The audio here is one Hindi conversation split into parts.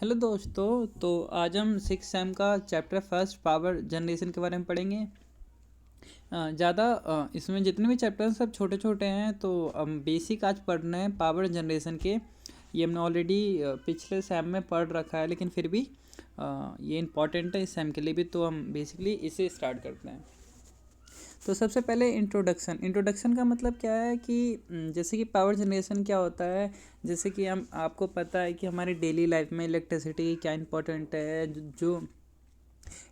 हेलो दोस्तों। तो आज हम सिक्स सेम का चैप्टर फर्स्ट पावर जनरेशन के बारे में पढ़ेंगे। ज़्यादा इसमें जितने भी चैप्टर हैं सब छोटे छोटे हैं, तो हम बेसिक आज पढ़ रहे हैं पावर जनरेशन के। ये हमने ऑलरेडी पिछले सेम में पढ़ रखा है, लेकिन फिर भी ये इम्पॉर्टेंट है इस सेम के लिए भी, तो हम बेसिकली इसे स्टार्ट करते हैं। तो सबसे पहले इंट्रोडक्शन का मतलब क्या है कि जैसे कि पावर जनरेशन क्या होता है। जैसे कि हम आपको पता है कि हमारी डेली लाइफ में इलेक्ट्रिसिटी क्या इंपॉर्टेंट है, जो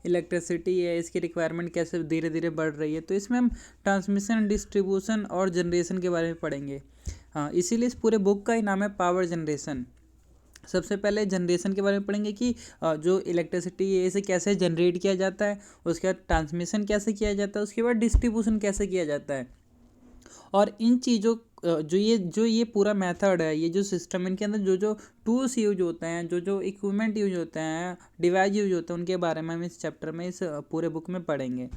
इलेक्ट्रिसिटी है इसकी रिक्वायरमेंट कैसे धीरे धीरे बढ़ रही है। तो इसमें हम ट्रांसमिशन, डिस्ट्रीब्यूशन और जनरेशन के बारे में पढ़ेंगे। हाँ, इसीलिए इस पूरे बुक का ही नाम है पावर जनरेशन। सबसे पहले जनरेशन के बारे में पढ़ेंगे कि जो इलेक्ट्रिसिटी है इसे कैसे जनरेट किया जाता है, उसके बाद ट्रांसमिशन कैसे किया जाता है, उसके बाद डिस्ट्रीब्यूशन कैसे किया जाता है। और इन चीज़ों जो ये पूरा मेथड है, ये जो सिस्टम, इनके अंदर जो जो टूल्स यूज होते हैं, जो जो इक्विपमेंट यूज होते हैं, डिवाइस यूज होते हैं, उनके बारे में हम इस चैप्टर में, इस पूरे बुक में पढ़ेंगे।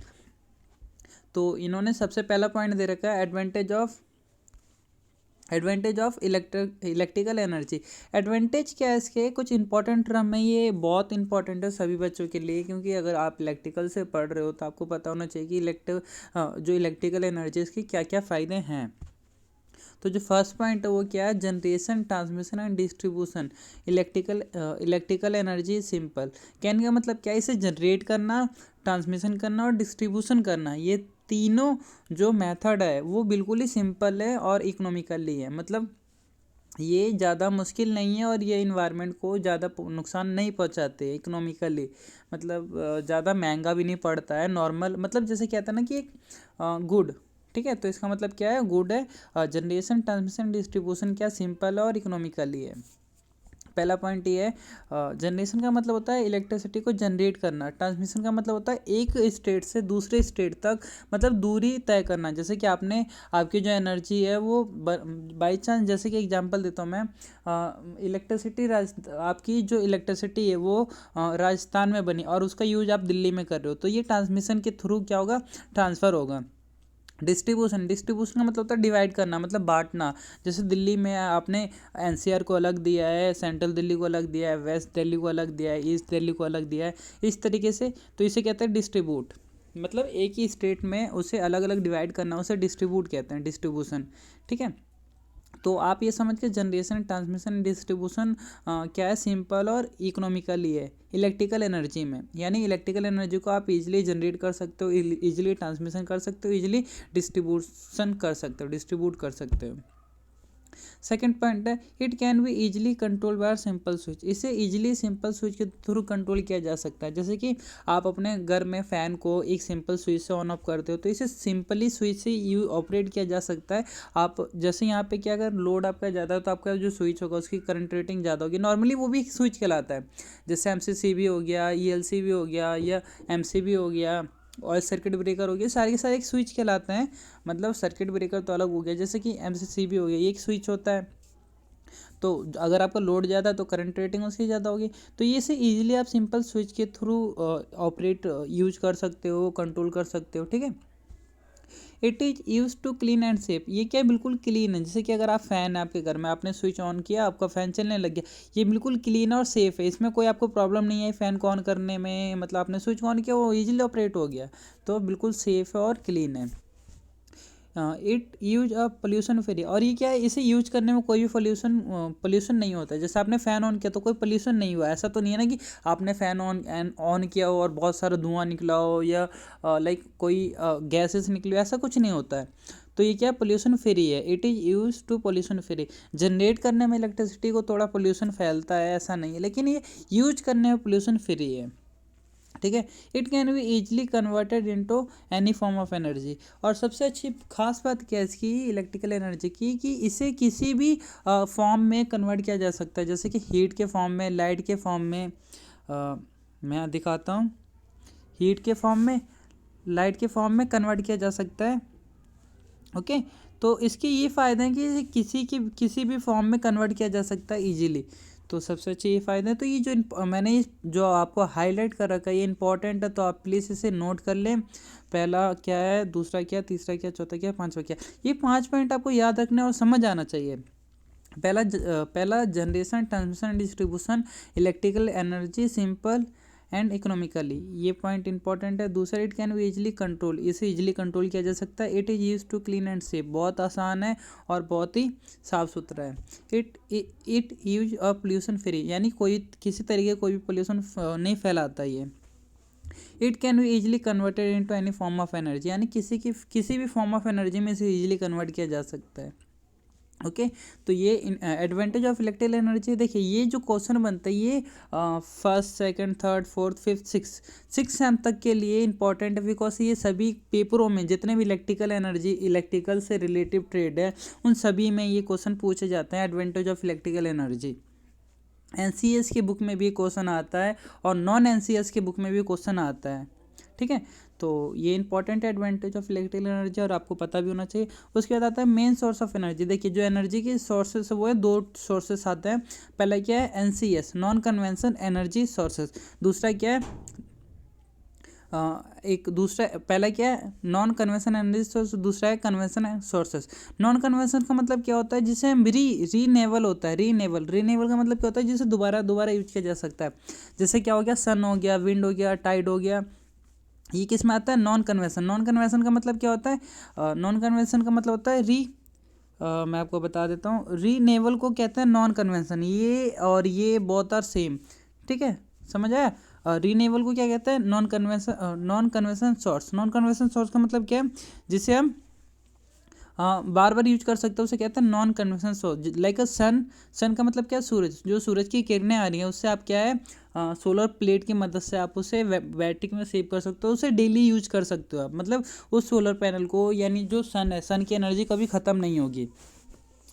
तो इन्होंने सबसे पहला पॉइंट दे रखा है advantage of electrical energy. Advantage क्या है इसके, कुछ इंपॉर्टेंट टर्म है, ये बहुत इंपॉर्टेंट है सभी बच्चों के लिए, क्योंकि अगर आप इलेक्ट्रिकल से पढ़ रहे हो तो आपको पता होना चाहिए कि जो इलेक्ट्रिकल एनर्जी इसके क्या क्या फ़ायदे हैं। तो जो फर्स्ट पॉइंट है वो क्या है, generation, transmission and distribution. Electrical energy simple. कहने का मतलब क्या है, इसे जनरेट करना, ट्रांसमिशन करना और डिस्ट्रीब्यूशन करना, ये तीनों जो मेथड है वो बिल्कुल ही सिंपल है और इकोनॉमिकली है। मतलब ये ज़्यादा मुश्किल नहीं है और ये इन्वायरमेंट को ज़्यादा नुकसान नहीं पहुंचाते इकोनॉमिकली। मतलब ज़्यादा महंगा भी नहीं पड़ता है, नॉर्मल, मतलब जैसे कहते हैं ना कि एक गुड। ठीक है, तो इसका मतलब क्या है, गुड है। जनरेशन, ट्रांसमिशन, डिस्ट्रीब्यूशन क्या सिंपल है और इकोनॉमिकली है। पहला पॉइंट ये है, जनरेशन का मतलब होता है इलेक्ट्रिसिटी को जनरेट करना। ट्रांसमिशन का मतलब होता है एक स्टेट से दूसरे स्टेट तक, मतलब दूरी तय करना। जैसे कि आपकी जो एनर्जी है वो बाई चांस, जैसे कि एग्जांपल देता हूँ मैं, आपकी जो इलेक्ट्रिसिटी है वो राजस्थान में बनी और उसका यूज आप दिल्ली में कर रहे हो, तो ये ट्रांसमिशन के थ्रू क्या होगा, ट्रांसफ़र होगा। डिस्ट्रीब्यूशन का मतलब होता है डिवाइड करना, मतलब बांटना। जैसे दिल्ली में आपने एनसीआर को अलग दिया है, सेंट्रल दिल्ली को अलग दिया है, वेस्ट दिल्ली को अलग दिया है, ईस्ट दिल्ली को अलग दिया है, इस तरीके से। तो इसे कहते हैं डिस्ट्रीब्यूट। मतलब एक ही स्टेट में उसे अलग अलग डिवाइड करना, उसे डिस्ट्रीब्यूट कहते हैं, डिस्ट्रीब्यूशन। ठीक है, तो आप ये समझ के जनरेशन, ट्रांसमिशन, डिस्ट्रीब्यूशन क्या है, सिंपल और इकोनॉमिकली है इलेक्ट्रिकल एनर्जी में। यानी इलेक्ट्रिकल एनर्जी को आप इजीली जनरेट कर सकते हो, इजीली ट्रांसमिशन कर सकते हो, इजीली डिस्ट्रीब्यूट कर सकते हो। सेकेंड पॉइंट है, it can be easily control by simple switch. इसे इजीली सिंपल स्विच के थ्रू कंट्रोल किया जा सकता है। जैसे कि आप अपने घर में फ़ैन को एक सिंपल स्विच से ऑन ऑफ करते हो, तो इसे सिंपली स्विच से ऑपरेट किया जा सकता है। आप जैसे यहाँ पे क्या, अगर लोड आपका ज़्यादा है तो आपका जो स्विच होगा उसकी करंट रेटिंग ज़्यादा होगी, नॉर्मली वो भी एक स्विच कहलाता है। जैसे MCC भी हो गया, ELC भी हो गया, या MC भी हो गया, और सर्किट ब्रेकर हो गया, सारे के सारे एक स्विच कहलाते हैं। मतलब सर्किट ब्रेकर तो अलग हो गया, जैसे कि MCC भी हो गया, ये एक स्विच होता है। तो अगर आपका लोड ज़्यादा है तो करंट रेटिंग उसकी ज़्यादा होगी। तो ये से इजीली आप सिंपल स्विच के थ्रू ऑपरेट यूज कर सकते हो, कंट्रोल कर सकते हो। ठीक है, it is use to clean and safe. ये क्या, बिल्कुल क्लीन है। जैसे कि अगर आप फ़ैन है आपके घर में, आपने स्विच ऑन किया, आपका फ़ैन चलने लग गया, ये बिल्कुल क्लीन और सेफ़ है, इसमें कोई आपको प्रॉब्लम नहीं है फ़ैन को ऑन करने में। मतलब आपने स्विच ऑन किया, वो ईजिली ऑपरेट हो गया, तो बिल्कुल सेफ़ है और क्लीन है। It use a pollution free. और ये क्या है, इसे यूज करने में कोई भी पोल्यूशन नहीं होता है। जैसे आपने फ़ैन ऑन किया तो कोई पोल्यूशन नहीं हुआ, ऐसा तो नहीं है ना कि आपने फ़ैन ऑन किया हो और बहुत सारा धुआं निकला हो, या लाइक कोई गैसेस निकली हो, ऐसा कुछ नहीं होता है। तो ये क्या, पोल्यूशन फ्री है। It is use to pollution free. Generate करने में इलेक्ट्रिसिटी को थोड़ा पोल्यूशन फैलता है, ऐसा नहीं है, लेकिन ये यूज करने में पोल्यूशन फ्री है। ठीक है, it can be easily converted into any form of energy. और सबसे अच्छी खास बात क्या है इसकी, इलेक्ट्रिकल एनर्जी की, कि इसे किसी भी फॉर्म में कन्वर्ट किया जा सकता है। जैसे कि हीट के फॉर्म में, लाइट के फॉर्म में, मैं दिखाता हूँ, हीट के फॉर्म में, लाइट के फॉर्म में कन्वर्ट किया जा सकता है। ओके, तो इसके ये फ़ायदे हैं कि इसे किसी भी फॉर्म में कन्वर्ट किया जा सकता है इजीली। तो सबसे अच्छे ये फ़ायदे हैं। तो ये मैंने जो आपको हाईलाइट कर रखा है ये इंपॉर्टेंट है, तो आप प्लीज़ इसे नोट कर लें। पहला क्या है, दूसरा क्या, तीसरा क्या, चौथा क्या, पांचवा क्या। ये 5 पॉइंट आपको याद रखने और समझ आना चाहिए। पहला generation, transmission, distribution, electrical energy, simple and economically, ये पॉइंट इंपॉर्टेंट है। दूसरा, it can be easily control, इसे इजिली कंट्रोल किया जा सकता है। It is use to clean and safe, बहुत आसान है और बहुत ही साफ सुथरा है। It use a pollution free, यानी कोई किसी तरीके कोई भी पोल्यूशन नहीं फैलाता ये। It can be easily converted into any form of energy, यानी किसी भी फॉर्म ऑफ एनर्जी में इसे इजिली कन्वर्ट किया जा सकता है। ओके तो ये एडवांटेज ऑफ इलेक्ट्रिकल एनर्जी। देखिए ये जो क्वेश्चन बनता है ये first, second, third, fourth, fifth, six same तक के लिए इंपॉर्टेंट है, बिकॉज ये सभी पेपरों में जितने भी इलेक्ट्रिकल एनर्जी, इलेक्ट्रिकल से रिलेटिव ट्रेड है, उन सभी में ये क्वेश्चन पूछे जाते हैं, advantage of electrical energy. NCS की बुक में भी क्वेश्चन आता है और नॉन एनसीएस की बुक में भी क्वेश्चन आता है, ठीक है। तो ये important advantage of electrical energy और आपको पता भी होना चाहिए। उसके बाद आता है मेन सोर्स ऑफ एनर्जी। देखिए जो एनर्जी के सोर्सेस वो है, दो सोर्सेस आते हैं। पहला क्या है, NCS, non convention energy sources. दूसरा क्या है, एक दूसरा, पहला क्या है नॉन कन्वेंशन एनर्जी सोर्स, दूसरा है कन्वेंशन सोर्सेस। नॉन कन्वेंशन का मतलब क्या होता है, जिसे हम रीनेबल होता है, रीनेबल का मतलब क्या होता है, जिसे दोबारा यूज किया जा सकता है। जैसे क्या हो गया, सन हो गया, विंड हो गया, टाइड हो गया, ये किस में आता है, नॉन कन्वेंशन। नॉन कन्वेंशन का मतलब क्या होता है, नॉन कन्वेंशन का मतलब होता है मैं आपको बता देता हूँ, रीनेबल को कहते हैं नॉन कन्वेंशन। ये और ये बोथ आर सेम, ठीक है, समझ आया। रीनेबल को क्या कहते हैं, non convention source. Non convention source का मतलब क्या है, जिसे हम बार बार यूज कर सकते हैं, उसे कहते हैं non convention source. Like a sun का मतलब क्या है, सूरज। जो सूरज की किरणें आ रही हैं उससे आप क्या है, सोलर प्लेट की मदद से आप उसे बैटरी में सेव कर सकते हो, उसे डेली यूज कर सकते हो आप। मतलब उस सोलर पैनल को, यानी जो सन है, सन की एनर्जी कभी ख़त्म नहीं होगी,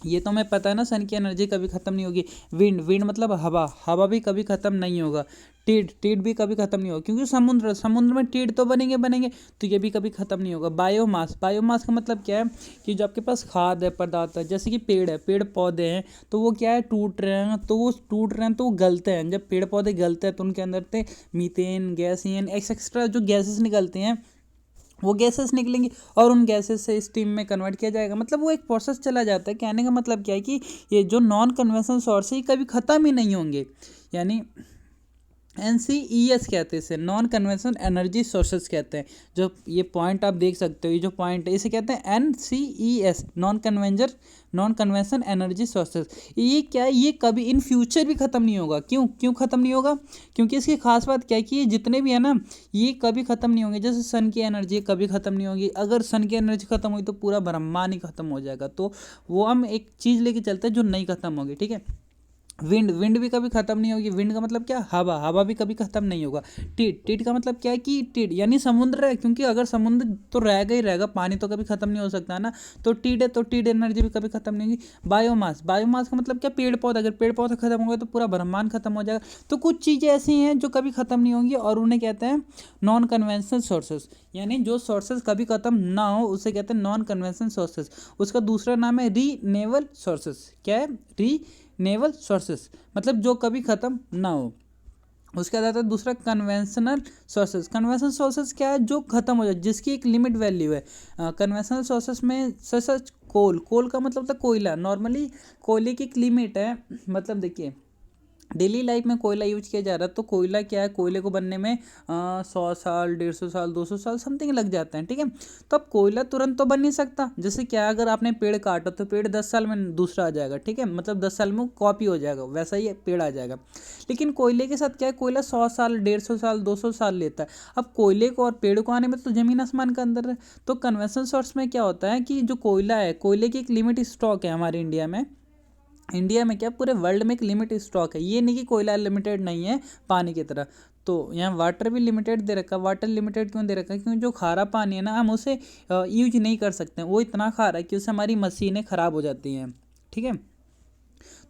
ये तो हमें पता है ना, सन की एनर्जी कभी ख़त्म नहीं होगी। विंड मतलब हवा भी कभी ख़त्म नहीं होगा। टीड भी कभी ख़त्म नहीं होगा, क्योंकि समुद्र में टीड तो बनेंगे, तो ये भी कभी ख़त्म नहीं होगा। बायोमास का मतलब क्या है, कि जो आपके पास खाद है, पदार्थ है, जैसे कि पेड़ पौधे हैं, तो वो क्या है, टूट रहे हैं तो वो गलते हैं। जब पेड़ पौधे गलते हैं तो उनके अंदर से मीथेन गैस एक्सेट्रा जो गैसेस निकलते हैं, वो गैसेस निकलेंगी और उन गैसेस से स्टीम में कन्वर्ट किया जाएगा। मतलब वो एक प्रोसेस चला जाता है। कहने का मतलब क्या है, कि ये जो नॉन कन्वेंशनल सोर्स है ये कभी ख़त्म ही नहीं होंगे, यानी NCES कहते हैं इसे, नॉन कन्वेंशनल एनर्जी सोर्सेज कहते हैं। जो ये पॉइंट आप देख सकते हो, ये जो पॉइंट है इसे कहते हैं NCES, non conventional energy sources. ये क्या है, ये कभी इन फ्यूचर भी ख़त्म नहीं होगा। क्यों ख़त्म नहीं होगा, क्योंकि इसकी खास बात क्या है, कि ये जितने भी है ना, ये कभी ख़त्म नहीं होंगे। जैसे सन की एनर्जी कभी ख़त्म नहीं होगी, अगर सन की एनर्जी ख़त्म हुई तो पूरा ब्रह्मांड ही ख़त्म हो जाएगा। तो वो हम एक चीज़ लेके चलते हैं जो नहीं ख़त्म होगी, ठीक है। विंड भी कभी ख़त्म नहीं होगी। विंड का मतलब क्या, हवा भी कभी ख़त्म नहीं होगा। टीड का मतलब क्या है, कि टीड यानी समुद्र है, क्योंकि अगर समुद्र तो रहेगा ही रहेगा, पानी तो कभी ख़त्म नहीं हो सकता ना, तो टीड है, तो टीड एनर्जी भी कभी ख़त्म नहीं होगी। बायोमास का मतलब क्या, पेड़ पौधे, अगर पेड़ पौधे ख़त्म हो गए तो पूरा ब्रह्मांड खत्म हो जाएगा। तो कुछ चीज़ें ऐसी हैं जो कभी ख़त्म नहीं होंगी और उन्हें कहते हैं नॉन कन्वेंशनल सोर्सेज, यानी जो सोर्सेज कभी ख़त्म ना हो उसे कहते हैं नॉन कन्वेंशनल सोर्सेज। उसका दूसरा नाम है रीनेबल सोर्सेज। क्या है, रीनेबल सोर्सेज, मतलब जो कभी ख़त्म ना हो। उसके बाद आता है दूसरा कन्वेंशनल सोर्सेज। कन्वेंशनल सोर्सेज क्या है, जो खत्म हो जाए, जिसकी एक लिमिट वैल्यू है। कन्वेंशनल सोर्सेज में सच कोल का मतलब होता है कोयला। नॉर्मली कोयले की एक लिमिट है, मतलब देखिए डेली लाइफ में कोयला यूज किया जा रहा है, तो कोयला क्या है, कोयले को बनने में 100 साल, 150 साल, 200 साल समथिंग लग जाते हैं, ठीक है। तो अब कोयला तुरंत तो बन नहीं सकता। जैसे क्या, अगर आपने पेड़ काटा तो पेड़ 10 साल में दूसरा आ जाएगा, ठीक है, मतलब 10 साल में कॉपी हो जाएगा, वैसा ही पेड़ आ जाएगा। लेकिन कोयले के साथ क्या है, कोयला 100 साल, 150 साल, 200 साल लेता है। अब कोयले को और पेड़ को आने में तो जमीन आसमान का अंदर है। तो कन्वेंशनल सोर्स में क्या होता है, कि जो कोयला है, कोयले की एक लिमिट स्टॉक है हमारे इंडिया में क्या, पूरे वर्ल्ड में एक लिमिट स्टॉक है। ये नहीं कि कोयला लिमिटेड नहीं है पानी की तरह। तो यहाँ वाटर भी लिमिटेड दे रखा है। वाटर लिमिटेड क्यों दे रखा है, क्योंकि जो खारा पानी है ना, हम उसे यूज नहीं कर सकते हैं। वो इतना खारा है कि उससे हमारी मशीनें ख़राब हो जाती हैं, ठीक है।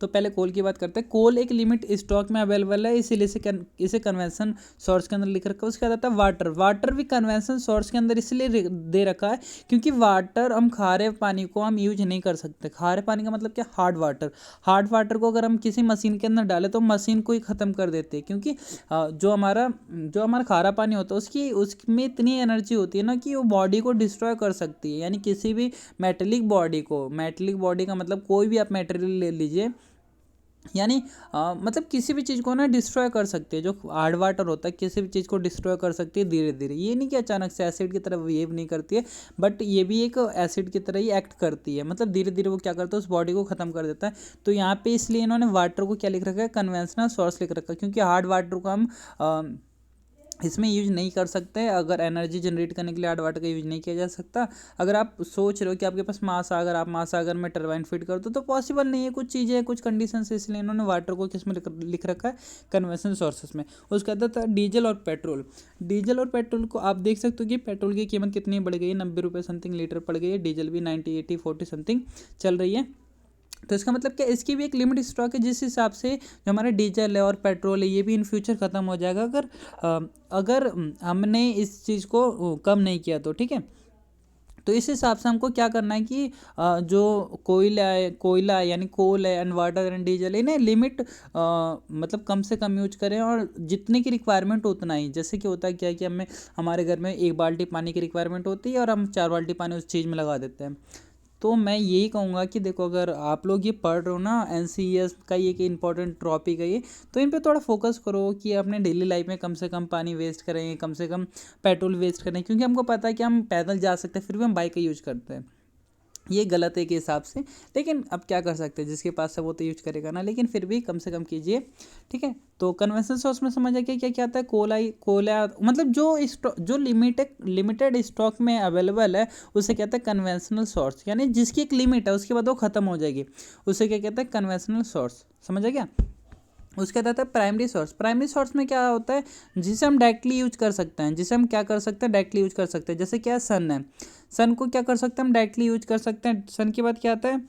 तो पहले कोल की बात करते हैं। कोल एक लिमिट स्टॉक में अवेलेबल है, इसीलिए इसे कन्वेंशन सोर्स के अंदर लिख रखा है। उसके बाद आता है वाटर। वाटर भी कन्वेंशन सोर्स के अंदर इसलिए दे रखा है क्योंकि वाटर, हम खारे पानी को हम यूज नहीं कर सकते। खारे पानी का मतलब क्या, हार्ड वाटर। हार्ड वाटर को अगर हम किसी मशीन के अंदर डालें तो मशीन को ही ख़त्म कर देते हैं, क्योंकि जो हमारा खारा पानी होता है उसमें इतनी एनर्जी होती है ना कि वो बॉडी को डिस्ट्रॉय कर सकती है। यानी किसी भी मेटेलिक बॉडी का मतलब कोई भी आप मटेरियल ले लीजिए, यानी मतलब किसी भी चीज़ को ना डिस्ट्रॉय कर सकती है। जो हार्ड वाटर होता है किसी भी चीज़ को डिस्ट्रॉय कर सकती है धीरे धीरे। ये नहीं कि अचानक से एसिड की तरह बिहेव नहीं करती है, बट ये भी एक एसिड की तरह ही एक्ट करती है। मतलब धीरे धीरे वो क्या करता है, उस बॉडी को ख़त्म कर देता है। तो यहाँ पे इसलिए इन्होंने वाटर को क्या लिख रखा है, कन्वेंशनल सोर्स लिख रखा है, क्योंकि हार्ड वाटर को हम इसमें यूज नहीं कर सकते। अगर एनर्जी जनरेट करने के लिए हार्ड वाटर का यूज नहीं किया जा सकता। अगर आप सोच रहे हो कि आपके पास महासागर, आप महासागर में टरबाइन फिट कर दो तो पॉसिबल नहीं है। कुछ चीज़ें, कुछ कंडीशन से, इसलिए इन्होंने वाटर को किस में लिख रखा है, कन्वेंशन सोर्सेस में। उसके बाद था डीजल और पेट्रोल। डीजल और पेट्रोल को आप देख सकते हो कि पेट्रोल की कीमत कितनी बढ़ गई है, 90 रुपये समथिंग लीटर पड़ गई है। डीजल भी 90, 80, 40 समथिंग चल रही है। तो इसका मतलब क्या, इसकी भी एक लिमिट स्टॉक है, जिस हिसाब से जो हमारा डीजल है और पेट्रोल है ये भी इन फ्यूचर ख़त्म हो जाएगा अगर हमने इस चीज़ को कम नहीं किया तो। ठीक है, तो इस हिसाब से हमको क्या करना है कि जो कोयला है यानी कोल है एंड वाटर एंड डीजल, इन्हें लिमिट मतलब कम से कम यूज करें, और जितने की रिक्वायरमेंट उतना ही। जैसे कि होता है क्या है कि हमारे घर में 1 बाल्टी पानी की रिक्वायरमेंट होती है और हम 4 बाल्टी पानी उस चीज़ में लगा देते हैं। तो मैं यही कहूँगा कि देखो, अगर आप लोग ये पढ़ रहे हो ना, NCERT का ये कि इंपॉर्टेंट टॉपिक है ये, तो इन पे थोड़ा फोकस करो कि अपने डेली लाइफ में कम से कम पानी वेस्ट करें, कम से कम पेट्रोल वेस्ट करें। क्योंकि हमको पता है कि हम पैदल जा सकते हैं, फिर भी हम बाइक का यूज करते हैं। ये गलत है के हिसाब से, लेकिन अब क्या कर सकते हैं, जिसके पास है वो तो यूज करेगा ना, लेकिन फिर भी कम से कम कीजिए। ठीक है, तो कन्वेंशनल सोर्स में समझ आ गया क्या क्या आता है। कोला मतलब जो लिमिटेड स्टॉक में अवेलेबल है उसे कहते हैं कन्वेंशनल सोर्स, यानी जिसकी एक लिमिट है उसके बाद वो खत्म हो जाएगी, उसे क्या कहते हैं, कन्वेंशनल सोर्स। समझ आ गया। उसके बाद आता है प्राइमरी सोर्स। प्राइमरी सोर्स में क्या होता है, जिसे हम डायरेक्टली यूज कर सकते हैं, जिसे हम क्या कर सकते हैं, डायरेक्टली यूज कर सकते हैं। जैसे क्या है, सन है, सन को क्या कर सकते हैं हम, डायरेक्टली यूज कर सकते हैं। सन के बाद क्या आता है,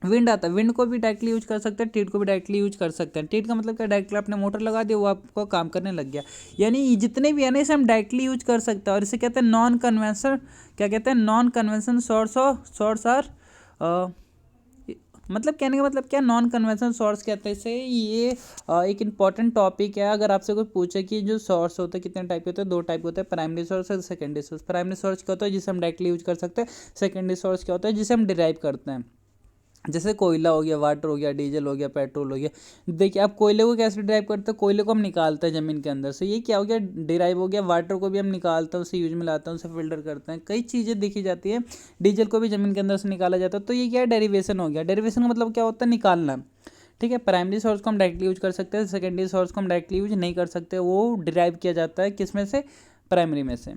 विंड आता है, विंड को भी डायरेक्टली यूज कर सकते हैं, टीट को भी डायरेक्टली यूज कर सकते हैं। टीट का मतलब क्या, डायरेक्टली आपने मोटर लगा दिया, वो आपको काम करने लग गया। यानी जितने भी है ना, इसे हम डायरेक्टली यूज कर सकते हैं, और इसे कहते हैं नॉन कन्वेंशन, क्या कहते हैं, नॉन कन्वेंशन सोर्स आर मतलब कहने का मतलब क्या, नॉन कन्वेंशनल सोर्स कहते हैं इसे। ये एक इंपॉर्टेंट टॉपिक है। अगर आपसे कोई पूछे कि जो सोर्स होता है कितने टाइप के होते हैं, 2 टाइप होते हैं, प्राइमरी सोर्स और सेकेंडरी सोर्स। प्राइमरी सोर्स क्या होता है, जिसे हम डायरेक्टली यूज कर सकते हैं। सेकेंडरी सोर्स क्या होता है, जिसे हम डिराइव करते हैं। जैसे कोयला हो गया, वाटर हो गया, डीजल हो गया, पेट्रोल हो गया। देखिए, आप कोयले को कैसे डिराइव करते हैं, कोयले को हम निकालते हैं ज़मीन के अंदर से, ये क्या हो गया, डिराइव हो गया। वाटर को भी हम निकालते हैं, उसे यूज में लाते हैं, उसे फिल्टर करते हैं, कई चीज़ें देखी जाती है। डीजल को भी ज़मीन के अंदर से निकाला जाता है। तो ये क्या है, डेरिवेशन हो गया। डेरिवेशन का मतलब क्या होता है, निकालना। ठीक है, प्राइमरी सोर्स को हम डायरेक्टली यूज कर सकते हैं, सेकेंडरी सोर्स को हम डायरेक्टली यूज नहीं कर सकते, वो डिराइव किया जाता है किस में से, प्राइमरी में से।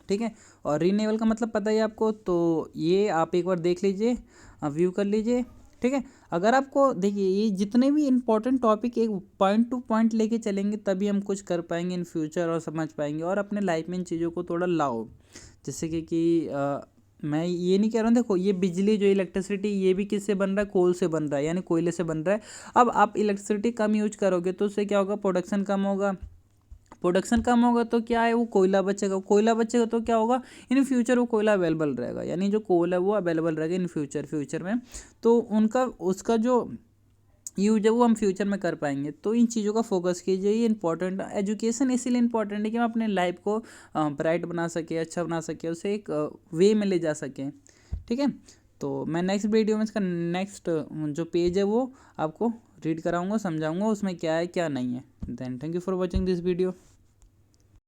ठीक है, और रीनेबल का मतलब पता है आपको, तो ये आप एक बार देख लीजिए, व्यू कर लीजिए। ठीक है, अगर आपको देखिए, ये जितने भी इंपॉर्टेंट टॉपिक एक पॉइंट टू पॉइंट लेके चलेंगे तभी हम कुछ कर पाएंगे इन फ्यूचर, और समझ पाएंगे, और अपने लाइफ में इन चीज़ों को थोड़ा लाओ। जैसे कि मैं ये नहीं कह रहा हूँ, देखो ये बिजली जो इलेक्ट्रिसिटी, ये भी किससे बन रहा है, कोल से बन रहा है, यानी कोयले से बन रहा है। अब आप इलेक्ट्रिसिटी कम यूज करोगे तो उससे क्या होगा, प्रोडक्शन कम होगा। प्रोडक्शन कम होगा तो क्या है, वो कोयला बचेगा। कोयला बचेगा तो क्या होगा, इन फ्यूचर वो कोयला अवेलेबल रहेगा, यानी जो कोल है वो अवेलेबल रहेगा इन फ्यूचर में। तो उसका जो यूज है वो हम फ्यूचर में कर पाएंगे। तो इन चीज़ों का फोकस कीजिए, ये इंपॉर्टेंट। एजुकेशन इसीलिए इंपॉर्टेंट है कि हम अपने लाइफ को ब्राइट बना सके, अच्छा बना सके, उसे एक वे में ले जा सकें। ठीक है, तो मैं नेक्स्ट वीडियो में इसका नेक्स्ट जो पेज है वो आपको रीड कराऊंगा, समझाऊंगा उसमें क्या है क्या नहीं है। Then thank you for watching this video.